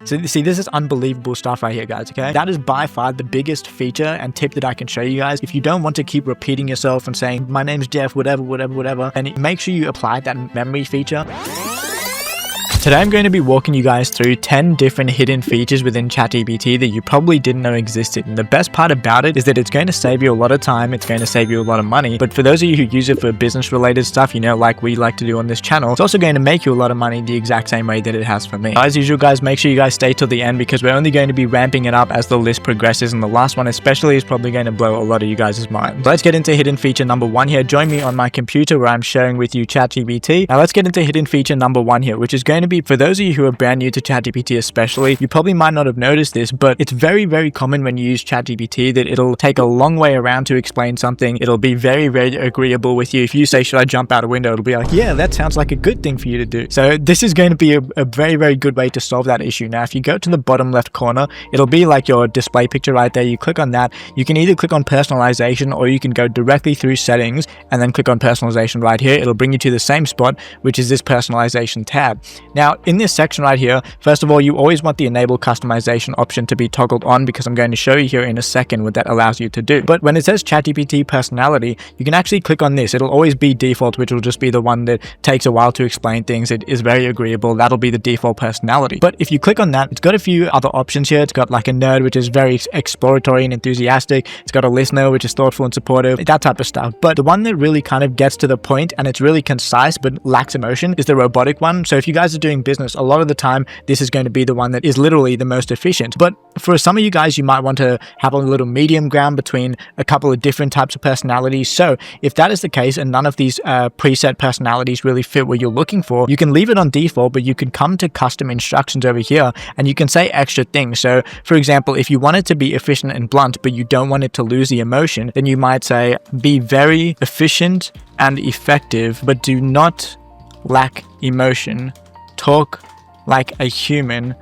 So see, this is unbelievable stuff right here, guys, okay? That is by far the biggest feature and tip that I can show you guys. If you don't want to keep repeating yourself and saying, my name's Jeff, whatever, and make sure you apply that memory feature. Today I'm going to be walking you guys through 10 different hidden features within ChatGPT that you probably didn't know existed. And the best part about it is that it's going to save you a lot of time, it's going to save you a lot of money. But for those of you who use it for business related stuff, you know, like we like to do on this channel, it's also going to make you a lot of money the exact same way that it has for me. As usual, guys, make sure you guys stay till the end because we're only going to be ramping it up as the list progresses, and the last one especially is probably going to blow a lot of you guys' minds. So let's get into hidden feature number 1 here. Join me on my computer where I'm sharing with you ChatGPT. Now let's get into hidden feature number 1 here, which is going to be, for those of you who are brand new to ChatGPT especially, you probably might not have noticed this, but it's very, very common when you use ChatGPT that it'll take a long way around to explain something. It'll be very, very agreeable with you. If you say, should I jump out a window? It'll be like, yeah, that sounds like a good thing for you to do. So this is going to be a very, very good way to solve that issue. Now, if you go to the bottom left corner, it'll be like your display picture right there. You click on that. You can either click on personalization or you can go directly through settings and then click on personalization right here. It'll bring you to the same spot, which is this personalization tab. Now, in this section right here, first of all, you always want the enable customization option to be toggled on because I'm going to show you here in a second what that allows you to do. But when it says ChatGPT personality, you can actually click on this. It'll always be default, which will just be the one that takes a while to explain things. It is very agreeable. That'll be the default personality. But if you click on that, it's got a few other options here. It's got like a nerd, which is very exploratory and enthusiastic. It's got a listener, which is thoughtful and supportive, that type of stuff. But the one that really kind of gets to the point and it's really concise but lacks emotion is the robotic one. So if you guys are doing business, a lot of the time, this is going to be the one that is literally the most efficient. But for some of you guys, you might want to have a little medium ground between a couple of different types of personalities. So if that is the case and none of these preset personalities really fit what you're looking for, you can leave it on default, but you can come to custom instructions over here and you can say extra things. So for example, if you want it to be efficient and blunt, but you don't want it to lose the emotion, then you might say, be very efficient and effective, but do not lack emotion. Talk like a human,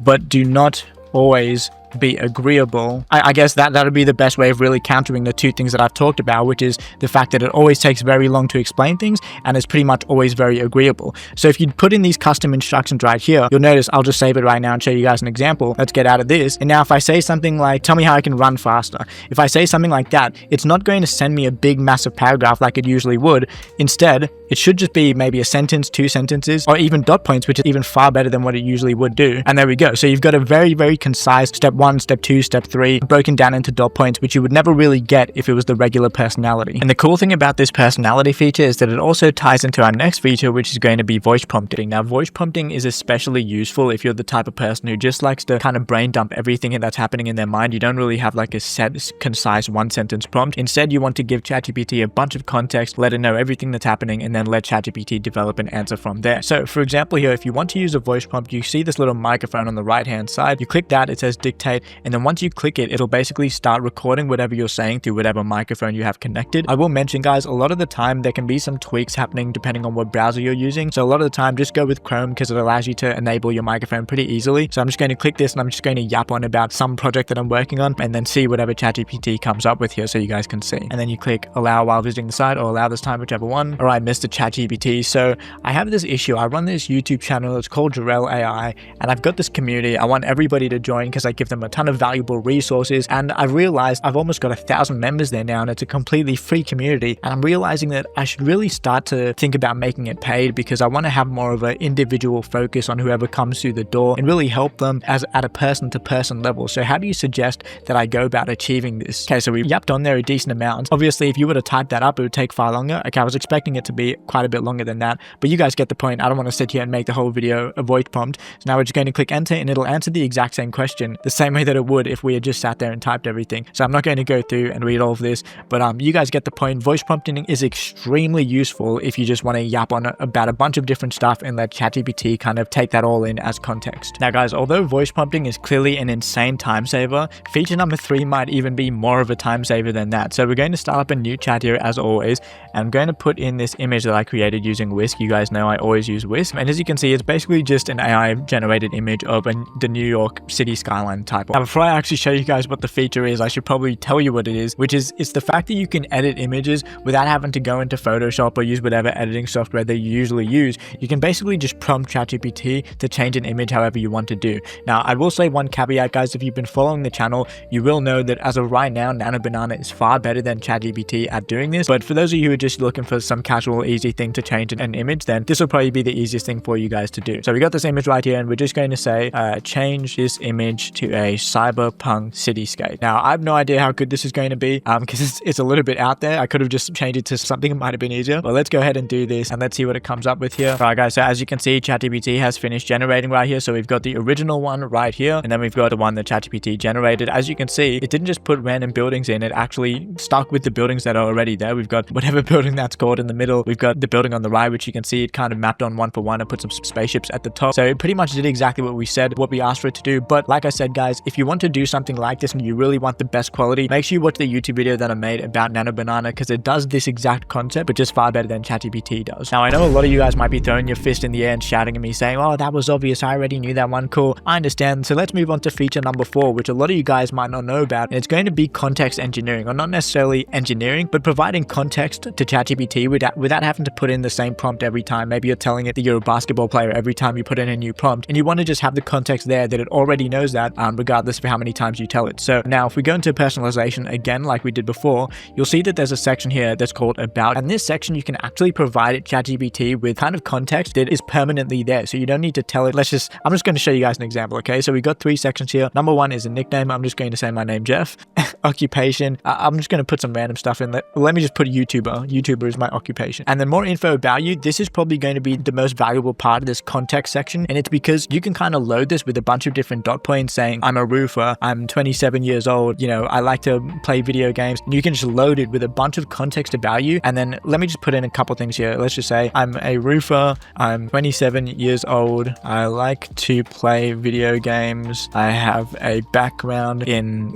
but do not always be agreeable. I guess that would be the best way of really countering the two things that I've talked about, which is the fact that it always takes very long to explain things and it's pretty much always very agreeable. So if you put in these custom instructions right here, you'll notice I'll just save it right now and show you guys an example. Let's get out of this. And now if I say something like, tell me how I can run faster. If I say something like that, it's not going to send me a big massive paragraph like it usually would. Instead, it should just be maybe a sentence, 2 sentences, or even dot points, which is even far better than what it usually would do. And there we go. So you've got a very, very concise step 1, step 2, step 3, broken down into dot points, which you would never really get if it was the regular personality. And the cool thing about this personality feature is that it also ties into our next feature, which is going to be voice prompting. Now, voice prompting is especially useful if you're the type of person who just likes to kind of brain dump everything that's happening in their mind. You don't really have like a set, concise 1-sentence prompt. Instead, you want to give ChatGPT a bunch of context, let it know everything that's happening, and then let ChatGPT develop an answer from there. So for example here, if you want to use a voice prompt, you see this little microphone on the right hand side. You click that, it says dictate, and then once you click it, it'll basically start recording whatever you're saying through whatever microphone you have connected. I will mention, guys, a lot of the time there can be some tweaks happening depending on what browser you're using. So a lot of the time just go with Chrome because it allows you to enable your microphone pretty easily. So I'm just going to click this and I'm just going to yap on about some project that I'm working on and then see whatever ChatGPT comes up with here so you guys can see. And then you click allow while visiting the site or allow this time, whichever one. All right, Mr. ChatGPT. So I have this issue. I run this YouTube channel. It's called Jarrell AI, and I've got this community. I want everybody to join because I give them a ton of valuable resources. And I've realized I've almost got 1,000 members there now, and it's a completely free community. And I'm realizing that I should really start to think about making it paid because I want to have more of an individual focus on whoever comes through the door and really help them as at a person-to-person level. So how do you suggest that I go about achieving this? Okay, so we yapped on there a decent amount. Obviously, if you were to type that up, it would take far longer. Okay, I was expecting it to be quite a bit longer than that, but you guys get the point. I don't want to sit here and make the whole video a voice prompt. So now we're just going to click enter and it'll answer the exact same question the same way that it would if we had just sat there and typed everything. So I'm not going to go through and read all of this, but you guys get the point. Voice prompting is extremely useful if you just want to yap on about a bunch of different stuff and let ChatGPT kind of take that all in as context. Now guys, although voice prompting is clearly an insane time saver, feature number 3 might even be more of a time saver than that. So we're going to start up a new chat here as always, and I'm going to put in this image that I created using Whisk. You guys know I always use Whisk, and as you can see, it's basically just an AI generated image of the New York City skyline type type. Now, before I actually show you guys what the feature is, I should probably tell you what it is, which is it's the fact that you can edit images without having to go into Photoshop or use whatever editing software that you usually use. You can basically just prompt ChatGPT to change an image however you want to do. Now, I will say one caveat, guys. If you've been following the channel, you will know that as of right now, Nano Banana is far better than ChatGPT at doing this. But for those of you who are just looking for some casual, easy thing to change an image, then this will probably be the easiest thing for you guys to do. So we got this image right here, and we're just going to say, change this image to a cyberpunk cityscape. Now, I have no idea how good this is going to be because it's a little bit out there. I could have just changed it to something that might have been easier. But let's go ahead and do this and let's see what it comes up with here. All right, guys. So as you can see, ChatGPT has finished generating right here. So we've got the original one right here, and then we've got the one that ChatGPT generated. As you can see, it didn't just put random buildings in. It actually stuck with the buildings that are already there. We've got whatever building that's called in the middle. We've got the building on the right, which you can see it kind of mapped on one for one and put some spaceships at the top. So it pretty much did exactly what we said, what we asked for it to do. But like I said, guys, if you want to do something like this and you really want the best quality, make sure you watch the YouTube video that I made about Nano Banana, because it does this exact concept, but just far better than ChatGPT does. Now, I know a lot of you guys might be throwing your fist in the air and shouting at me saying, oh, that was obvious. I already knew that one. Cool. I understand. So let's move on to feature number 4, which a lot of you guys might not know about. And it's going to be context engineering, or not necessarily engineering, but providing context to ChatGPT without having to put in the same prompt every time. Maybe you're telling it that you're a basketball player every time you put in a new prompt, and you want to just have the context there that it already knows that, regardless of how many times you tell it. So now if we go into personalization again, like we did before, you'll see that there's a section here that's called about. And this section, you can actually provide ChatGPT with kind of context that is permanently there. So you don't need to tell it. I'm just going to show you guys an example. Okay. So we got 3 sections here. Number 1 is a nickname. I'm just going to say my name, Jeff. Occupation. I'm just going to put some random stuff in. Let me just put YouTuber. YouTuber is my occupation. And then more info about you. This is probably going to be the most valuable part of this context section. And it's because you can kind of load this with a bunch of different dot points saying, I'm a roofer. I'm 27 years old. You know, I like to play video games. And you can just load it with a bunch of context about you. And then let me just put in a couple things here. Let's just say I'm a roofer. I'm 27 years old. I like to play video games. I have a background in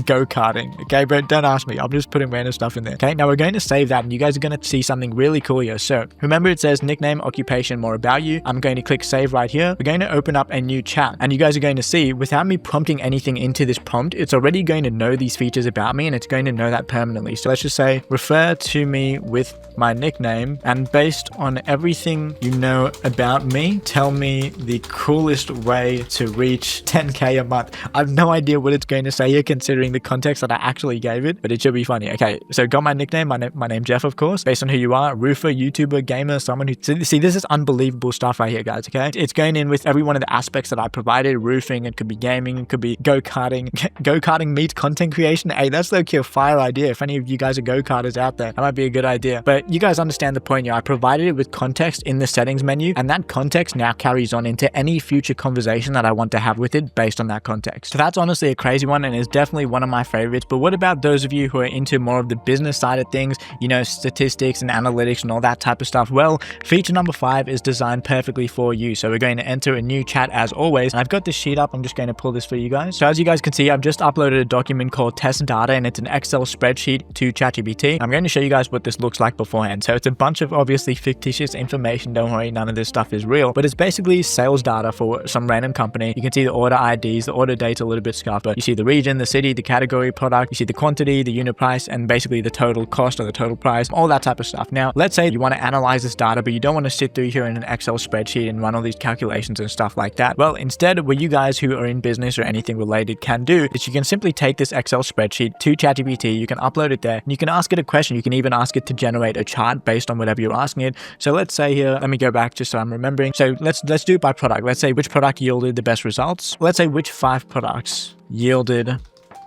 go-karting. Okay, but don't ask me. I'm just putting random stuff in there. Okay, now we're going to save that and you guys are going to see something really cool here. So remember, it says nickname, occupation, more about you. I'm going to click save right here. We're going to open up a new chat and you guys are going to see, without me prompting anything into this prompt, it's already going to know these features about me and it's going to know that permanently. So let's just say, refer to me with my nickname, and based on everything you know about me, tell me the coolest way to reach 10K a month. I have no idea what it's going to say here considering the context that I actually gave it, but it should be funny. Okay, so got my nickname, my name Jeff, of course, based on who you are, roofer, YouTuber, gamer, someone who, see, this is unbelievable stuff right here, guys, okay? It's going in with every one of the aspects that I provided. Roofing, it could be gaming, it could be go-karting. Go-karting meets content creation. Hey, that's low-key a fire idea. If any of you guys are go-karters out there, that might be a good idea. But you guys understand the point here. I provided it with context in the settings menu, and that context now carries on into any future conversation that I want to have with it based on that context. So that's honestly a crazy one and is definitely one of my favorites. But what about those of you who are into more of the business side of things, you know, statistics and analytics and all that type of stuff? Well, feature number 5 is designed perfectly for you. So we're going to enter a new chat as always. And I've got this sheet up. I'm just going to pull this for you guys. So as you guys can see, I've just uploaded a document called test data, and it's an Excel spreadsheet to ChatGPT. I'm going to show you guys what this looks like beforehand. So it's a bunch of obviously fictitious information. Don't worry, none of this stuff is real, but it's basically sales data for some random company. You can see the order IDs, the order date's a little bit scarred, but you see the region, the city, the category, product, you see the quantity, the unit price, and basically the total cost or the total price, all that type of stuff. Now, let's say you want to analyze this data, but you don't want to sit through here in an Excel spreadsheet and run all these calculations and stuff like that. Well, instead, what you guys who are in business or anything related can do is you can simply take this Excel spreadsheet to ChatGPT, you can upload it there, and you can ask it a question. You can even ask it to generate a chart based on whatever you're asking it. So let's say here, let me go back just so I'm remembering. So let's do it by product. Let's say which product yielded the best results. Let's say which 5 products yielded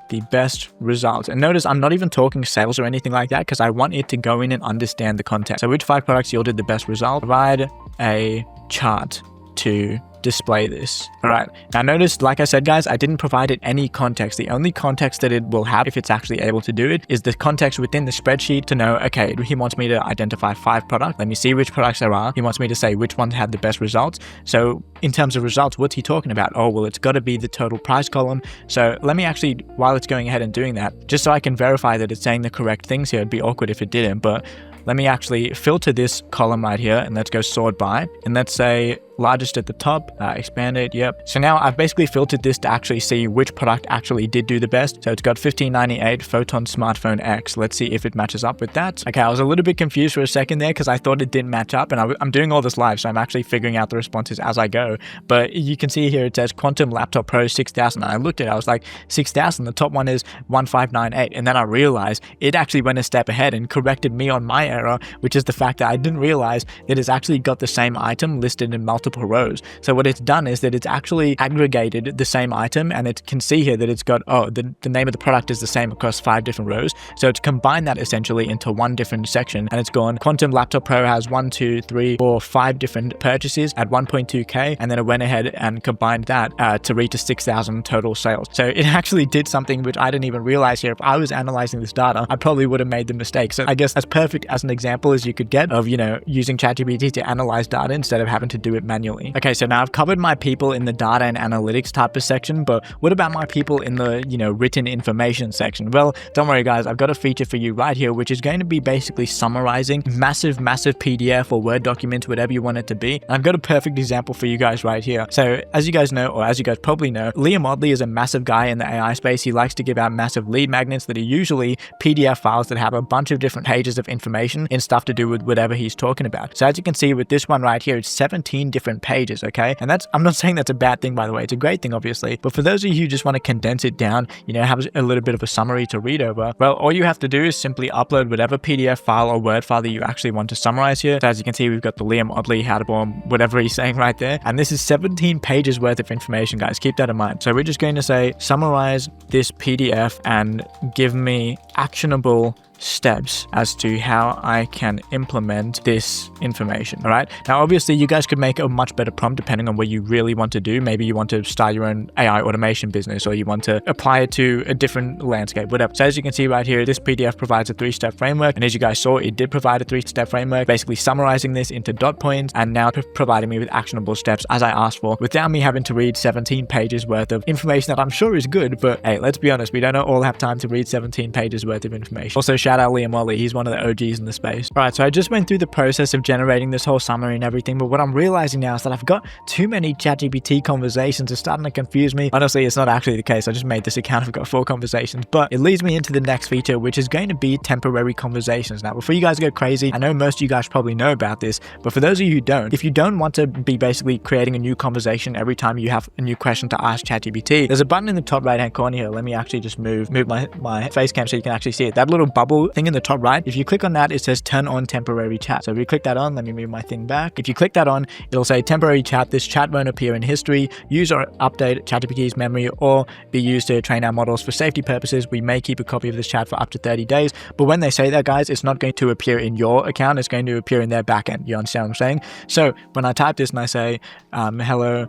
the best results. And notice I'm not even talking sales or anything like that because I want it to go in and understand the context. So which 5 products yielded the best result? Provide a chart to display this. All right. Now notice, like I said, guys, I didn't provide it any context. The only context that it will have, if it's actually able to do it, is the context within the spreadsheet to know, okay, he wants me to identify 5 products. Let me see which products there are. He wants me to say which ones had the best results. So in terms of results, what's he talking about? Oh, well, it's got to be the total price column. So let me actually, while it's going ahead and doing that, just so I can verify that it's saying the correct things here, it'd be awkward if it didn't, but let me actually filter this column right here and let's go sort by. And let's say largest at the top, expand it, yep. So now I've basically filtered this to actually see which product actually did do the best. So it's got 1598 Photon Smartphone X. Let's see if it matches up with that. Okay, I was a little bit confused for a second there because I thought it didn't match up, and I'm doing all this live, so I'm actually figuring out the responses as I go. But you can see here it says Quantum Laptop Pro 6000. I looked at it, I was like, 6000, the top one is 1598. And then I realized it actually went a step ahead and corrected me on my error, which is the fact that I didn't realize that it's actually got the same item listed in multiple rows. So what it's done is that it's actually aggregated the same item, and it can see here that it's got, the name of the product is the same across 5 different rows. So it's combined that essentially into one different section, and it's gone, Quantum Laptop Pro has 1, 2, 3, 4, 5 different purchases at 1.2k, and then it went ahead and combined that to reach a 6,000 total sales. So it actually did something which I didn't even realize here. If I was analyzing this data, I probably would have made the mistake. So I guess as perfect as an example as you could get of, using ChatGPT to analyze data instead of having to do it manually. Okay, so now I've covered my people in the data and analytics type of section, but what about my people in the, written information section? Well, don't worry guys, I've got a feature for you right here, which is going to be basically summarizing massive PDF or Word documents, whatever you want it to be. And I've got a perfect example for you guys right here. So as you guys know, or as you guys probably know, Liam Odley is a massive guy in the AI space. He likes to give out massive lead magnets that are usually PDF files that have a bunch of different pages of information and stuff to do with whatever he's talking about. So as you can see with this one right here, it's 17 different pages, okay? And I'm not saying that's a bad thing, by the way. It's a great thing, obviously. But for those of you who just want to condense it down, have a little bit of a summary to read over, well, all you have to do is simply upload whatever PDF file or Word file that you actually want to summarize here. So as you can see, we've got the Liam Odley, how to bomb, whatever he's saying right there. And this is 17 pages worth of information, guys. Keep that in mind. So we're just going to say, summarize this PDF and give me actionable steps as to how I can implement this information. All right. Now, obviously, you guys could make a much better prompt depending on what you really want to do. Maybe you want to start your own AI automation business, or you want to apply it to a different landscape, whatever. So as you can see right here, this PDF provides a 3-step framework. And as you guys saw, it did provide a 3-step framework, basically summarizing this into dot points and now providing me with actionable steps as I asked for, without me having to read 17 pages worth of information that I'm sure is good. But hey, let's be honest, we don't all have time to read 17 pages worth of information. Also, shout out Liam Odley. He's one of the OGs in the space. All right, so I just went through the process of generating this whole summary and everything, but what I'm realizing now is that I've got too many ChatGPT conversations. It's starting to confuse me. Honestly, it's not actually the case. I just made this account. I've got 4 conversations, but it leads me into the next feature, which is going to be temporary conversations. Now, before you guys go crazy, I know most of you guys probably know about this, but for those of you who don't, if you don't want to be basically creating a new conversation every time you have a new question to ask ChatGPT, there's a button in the top right hand corner here. Let me actually just move my face cam so you can actually see it. That little bubble thing in the top right, if you click on that, it says turn on temporary chat. So if you click that on, let me move my thing back. If you click that on, it'll say temporary chat. This chat won't appear in history. Use or update ChatGPT's memory or be used to train our models. For safety purposes, we may keep a copy of this chat for up to 30 days. But when they say that, guys, it's not going to appear in your account. It's going to appear in their backend. You understand what I'm saying? So when I type this and I say, hello,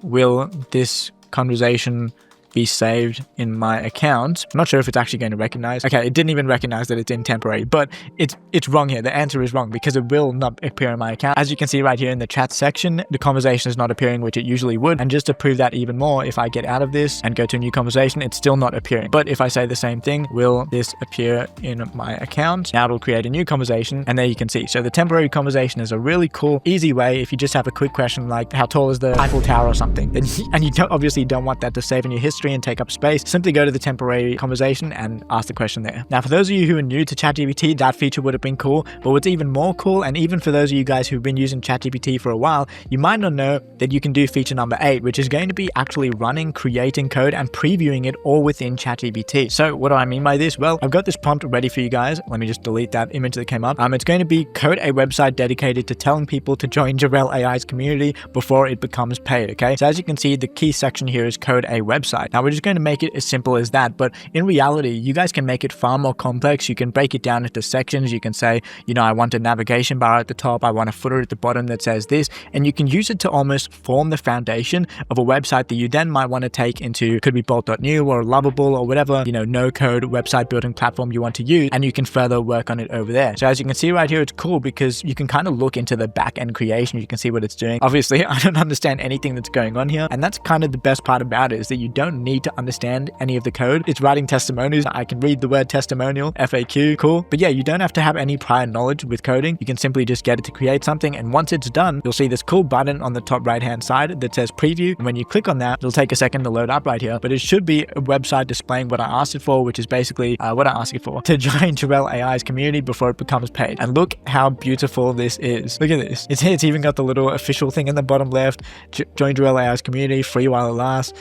will this conversation be saved in my account? I'm not sure if it's actually going to recognize. Okay, it didn't even recognize that it's in temporary, but it's wrong here. The answer is wrong because it will not appear in my account. As you can see right here in the chat section, the conversation is not appearing, which it usually would. And just to prove that even more, if I get out of this and go to a new conversation, it's still not appearing. But if I say the same thing, will this appear in my account? Now it'll create a new conversation, and there you can see. So the temporary conversation is a really cool, easy way if you just have a quick question like how tall is the Eiffel Tower or something, and you obviously don't want that to save in your history and take up space. Simply go to the temporary conversation and ask the question there. Now, for those of you who are new to ChatGPT, that feature would have been cool, but what's even more cool, and even for those of you guys who've been using ChatGPT for a while, you might not know that you can do feature number 8, which is going to be actually running, creating code, and previewing it all within ChatGPT. So what do I mean by this? Well, I've got this prompt ready for you guys. Let me just delete that image that came up. It's going to be code a website dedicated to telling people to join Jarrell AI's community before it becomes paid, okay? So as you can see, the key section here is code a website. Now we're just going to make it as simple as that, but in reality, you guys can make it far more complex. You can break it down into sections. You can say, I want a navigation bar at the top, I want a footer at the bottom that says this, and you can use it to almost form the foundation of a website that you then might want to take into, could be Bolt.new or Lovable or whatever, no code website building platform you want to use, and you can further work on it over there. So as you can see right here, it's cool because you can kind of look into the back end creation. You can see what it's doing. Obviously, I don't understand anything that's going on here, and that's kind of the best part about it, is that you don't don't need to understand any of the code. It's writing testimonials. I can read the word testimonial, FAQ, cool. But yeah, you don't have to have any prior knowledge with coding. You can simply just get it to create something, and once it's done, you'll see this cool button on the top right hand side that says preview, and when you click on that, it'll take a second to load up right here, but it should be a website displaying what I asked it for, which is basically what I asked it for, to join Jarrell AI's community before it becomes paid. And look how beautiful this is. Look at this. It's even got the little official thing in the bottom left, join Jarrell AI's community, free while it lasts.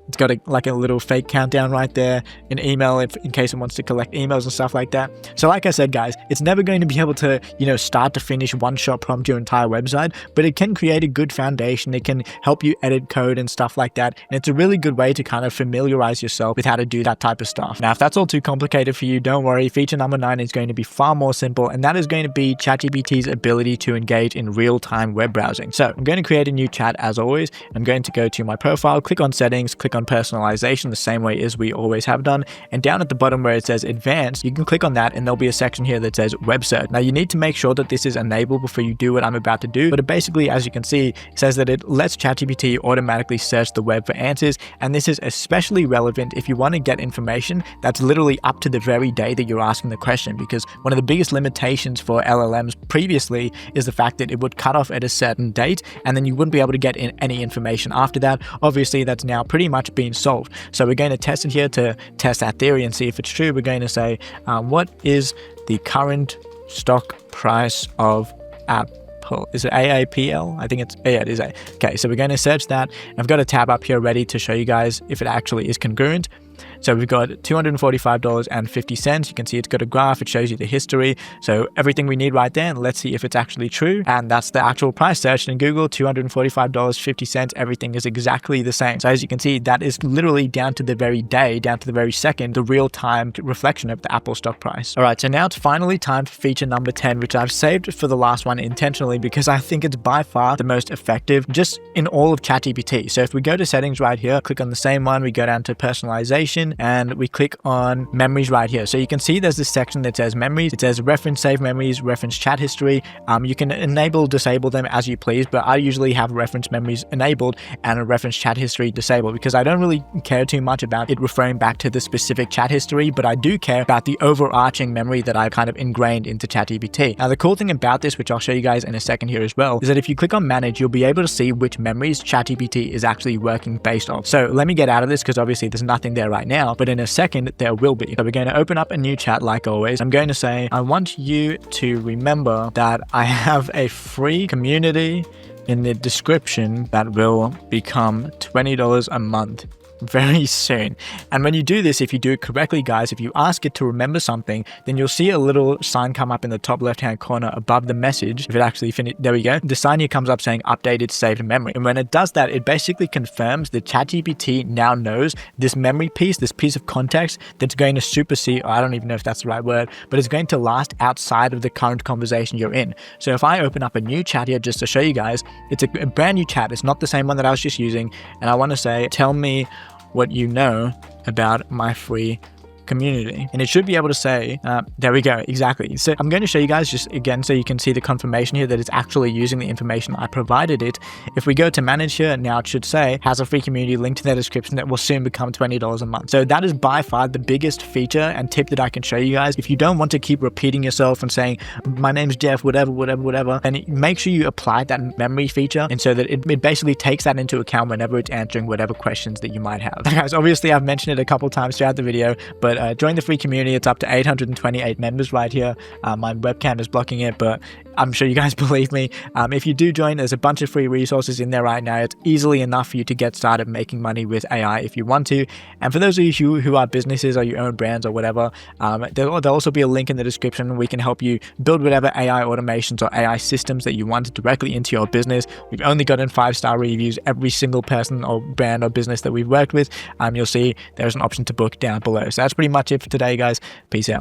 It's got like a little fake countdown right there, an email in case it wants to collect emails and stuff like that. So like I said, guys, it's never going to be able to, start to finish one-shot prompt your entire website, but it can create a good foundation. It can help you edit code and stuff like that. And it's a really good way to kind of familiarize yourself with how to do that type of stuff. Now, if that's all too complicated for you, don't worry. Feature number 9 is going to be far more simple, and that is going to be ChatGPT's ability to engage in real-time web browsing. So I'm going to create a new chat as always. I'm going to go to my profile, click on settings, click on personalization the same way as we always have done, and down at the bottom where it says advanced, you can click on that and there'll be a section here that says web search. Now you need to make sure that this is enabled before you do what I'm about to do, but it basically, as you can see, says that it lets ChatGPT automatically search the web for answers, and this is especially relevant if you want to get information that's literally up to the very day that you're asking the question, because one of the biggest limitations for LLMs previously is the fact that it would cut off at a certain date and then you wouldn't be able to get any information after that. Obviously that's now pretty much been solved. So we're going to test it here to test that theory and see if it's true. We're going to say, what is the current stock price of Apple? Is it AAPL? I think it is A. Okay, so we're going to search that. I've got a tab up here ready to show you guys if it actually is congruent. So we've got $245.50. You can see it's got a graph. It shows you the history. So everything we need right there. And let's see if it's actually true. And that's the actual price searched in Google, $245.50. Everything is exactly the same. So as you can see, that is literally down to the very day, down to the very second, the real-time reflection of the Apple stock price. All right, so now it's finally time for feature number 10, which I've saved for the last one intentionally because I think it's by far the most effective just in all of ChatGPT. So if we go to settings right here, click on the same one, we go down to personalization, and we click on memories right here. So you can see there's this section that says memories. It says reference save memories, reference chat history. You can enable, disable them as you please, but I usually have reference memories enabled and a reference chat history disabled because I don't really care too much about it referring back to the specific chat history, but I do care about the overarching memory that I've kind of ingrained into ChatGPT. Now, the cool thing about this, which I'll show you guys in a second here as well, is that if you click on manage, you'll be able to see which memories ChatGPT is actually working based on. So let me get out of this because obviously there's nothing there right now, but in a second there will be. So we're going to open up a new chat like always. I'm going to say, I want you to remember that I have a free community in the description that will become $20 a month very soon. And when you do this, if you do it correctly, guys, if you ask it to remember something, then you'll see a little sign come up in the top left hand corner above the message. If it actually there we go, the sign here comes up saying updated saved memory, and when it does that, it basically confirms that ChatGPT now knows this memory piece, this piece of context that's going to supersede, or I don't even know if that's the right word, but it's going to last outside of the current conversation you're in. So if I open up a new chat here just to show you guys, it's a brand new chat. It's not the same one that I was just using, and I want to say, tell me what you know about my free community, and it should be able to say, there we go, exactly. So I'm going to show you guys just again so you can see the confirmation here that it's actually using the information I provided it. If we go to manage here, now it should say has a free community linked in the description that will soon become $20 a month. So that is by far the biggest feature and tip that I can show you guys. If you don't want to keep repeating yourself and saying my name's Jeff, whatever, then make sure you apply that memory feature, and so that it basically takes that into account whenever it's answering whatever questions that you might have. Guys, obviously I've mentioned it a couple times throughout the video, but join the free community. It's up to 828 members right here. My webcam is blocking it, but I'm sure you guys believe me. If you do join, there's a bunch of free resources in there right now. It's easily enough for you to get started making money with AI if you want to. And for those of you who are businesses or you own brands or whatever, there'll also be a link in the description. We can help you build whatever AI automations or AI systems that you want directly into your business. We've only gotten 5-star reviews. Every single person or brand or business that we've worked with, you'll see there's an option to book down below. So that's pretty much it for today, guys. Peace out.